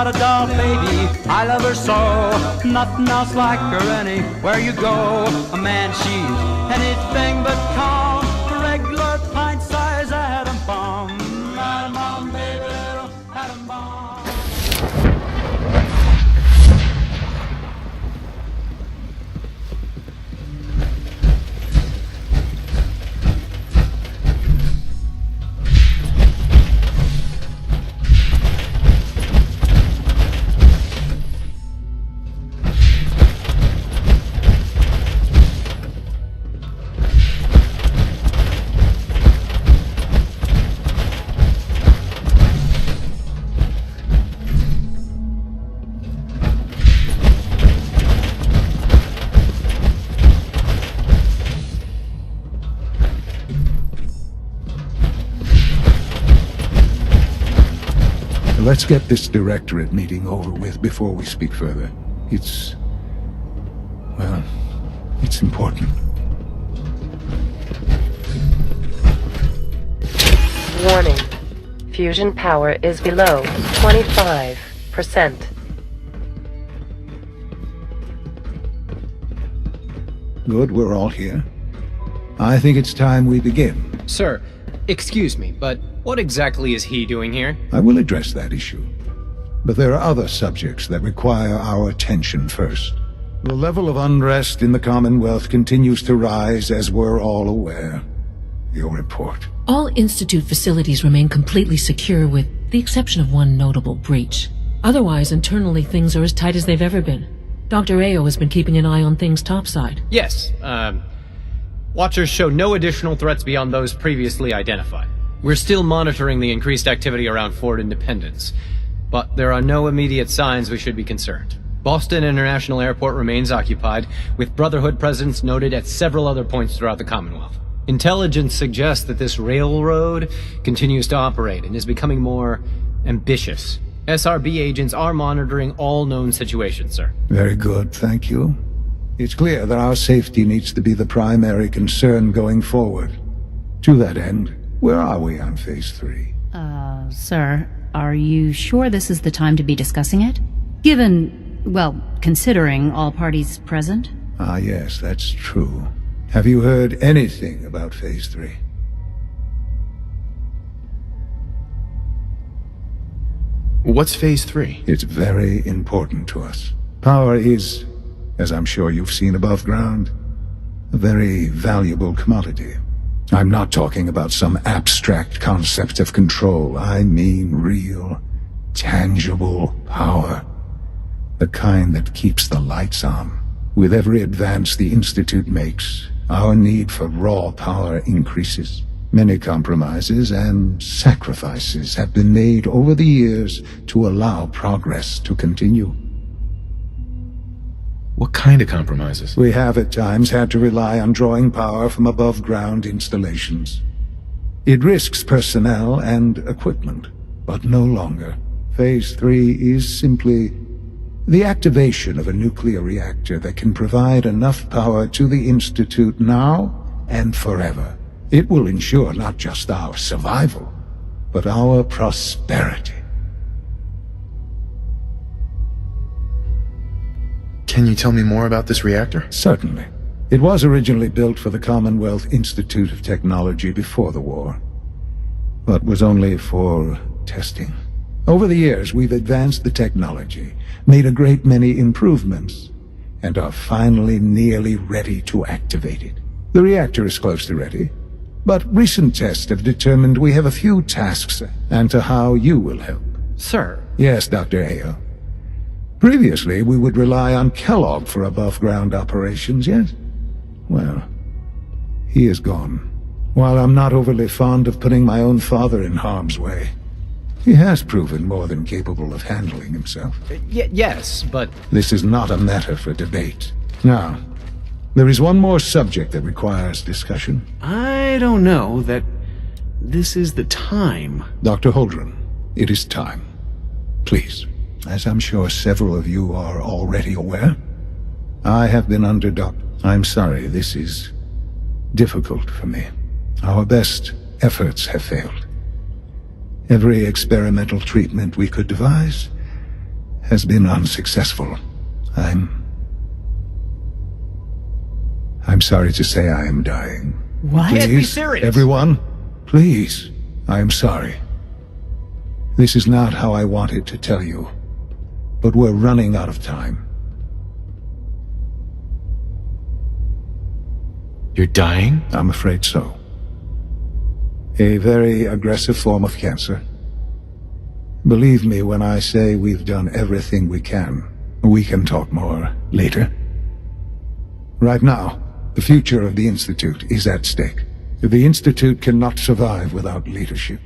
got a doll baby, I love her so. Nothing else like her anywhere you go. A man, she's anything but calm. A regular pint-sized atom bomb. Atom bomb, baby, little atom bomb. Let's get this directorate meeting over with before we speak further. It's important. Warning. Fusion power is below 25%. Good, we're all here. I think it's time we begin. Sir, excuse me, but what exactly is he doing here? I will address that issue. But there are other subjects that require our attention first. The level of unrest in the Commonwealth continues to rise, as we're all aware. Your report. All Institute facilities remain completely secure with the exception of one notable breach. Otherwise, internally, things are as tight as they've ever been. Dr. Ayo has been keeping an eye on things topside. Yes, Watchers show no additional threats beyond those previously identified. We're still monitoring the increased activity around Fort Independence, but there are no immediate signs we should be concerned. Boston International Airport remains occupied, with Brotherhood presence noted at several other points throughout the Commonwealth. Intelligence suggests that this railroad continues to operate and is becoming more ambitious. SRB agents are monitoring all known situations, sir. Very good, thank you. It's clear that our safety needs to be the primary concern going forward. To that end, where are we on Phase 3? Sir, are you sure this is the time to be discussing it? Given, well, considering all parties present? Ah, yes, that's true. Have you heard anything about Phase 3? What's Phase 3? It's very important to us. Power is, as I'm sure you've seen above ground, a very valuable commodity. I'm not talking about some abstract concept of control. I mean real, tangible power. The kind that keeps the lights on. With every advance the Institute makes, our need for raw power increases. Many compromises and sacrifices have been made over the years to allow progress to continue. What kind of compromises? We have at times had to rely on drawing power from above-ground installations. It risks personnel and equipment, but no longer. Phase 3 is simply the activation of a nuclear reactor that can provide enough power to the Institute now and forever. It will ensure not just our survival, but our prosperity. Can you tell me more about this reactor? Certainly. It was originally built for the Commonwealth Institute of Technology before the war, but was only for testing. Over the years, we've advanced the technology, made a great many improvements, and are finally nearly ready to activate it. The reactor is close to ready, but recent tests have determined we have a few tasks and to how you will help. Sir. Yes, Dr. Ayo. Previously, we would rely on Kellogg for above-ground operations, yes? Well, he is gone. While I'm not overly fond of putting my own father in harm's way, he has proven more than capable of handling himself. Yes, but... This is not a matter for debate. Now, there is one more subject that requires discussion. I don't know that this is the time. Dr. Holdren, it is time. Please. As I'm sure several of you are already aware, I have been under I'm sorry, this is difficult for me. Our best efforts have failed. Every experimental treatment we could devise has been unsuccessful. I'm sorry to say I am dying. What? Please, Can't be serious. everyone, please, I am sorry. This is not how I wanted to tell you, but we're running out of time. You're dying? I'm afraid so. A very aggressive form of cancer. Believe me when I say we've done everything we can. We can talk more later. Right now, the future of the Institute is at stake. The Institute cannot survive without leadership.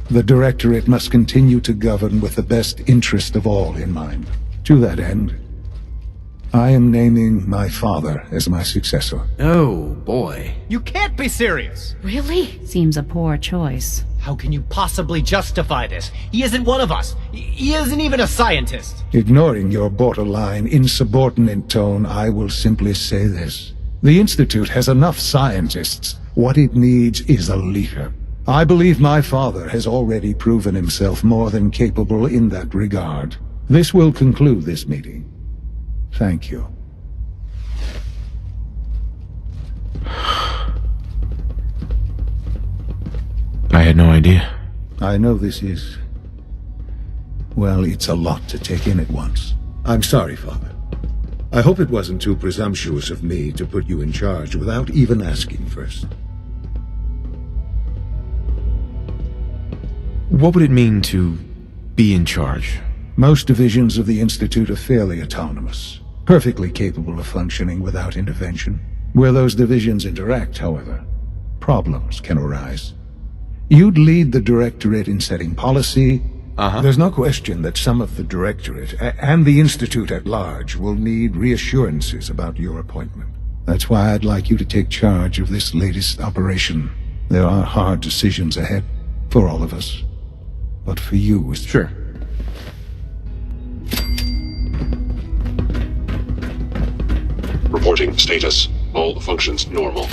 The Directorate must continue to govern with the best interest of all in mind. To that end, I am naming my father as my successor. Oh, boy. You can't be serious! Really? Seems a poor choice. How can you possibly justify this? He isn't one of us. He isn't even a scientist. Ignoring your borderline, insubordinate tone, I will simply say this. The Institute has enough scientists. What it needs is a leader. I believe my father has already proven himself more than capable in that regard. This will conclude this meeting. Thank you. I had no idea. I know this is... well, it's a lot to take in at once. I'm sorry, Father. I hope it wasn't too presumptuous of me to put you in charge without even asking first. What would it mean to be in charge? Most divisions of the Institute are fairly autonomous, perfectly capable of functioning without intervention. Where those divisions interact, however, problems can arise. You'd lead the Directorate in setting policy. There's no question that some of the Directorate and the Institute at large will need reassurances about your appointment. That's why I'd like you to take charge of this latest operation. There are hard decisions ahead, for all of us. But for you... Sure. Reporting status. All functions normal.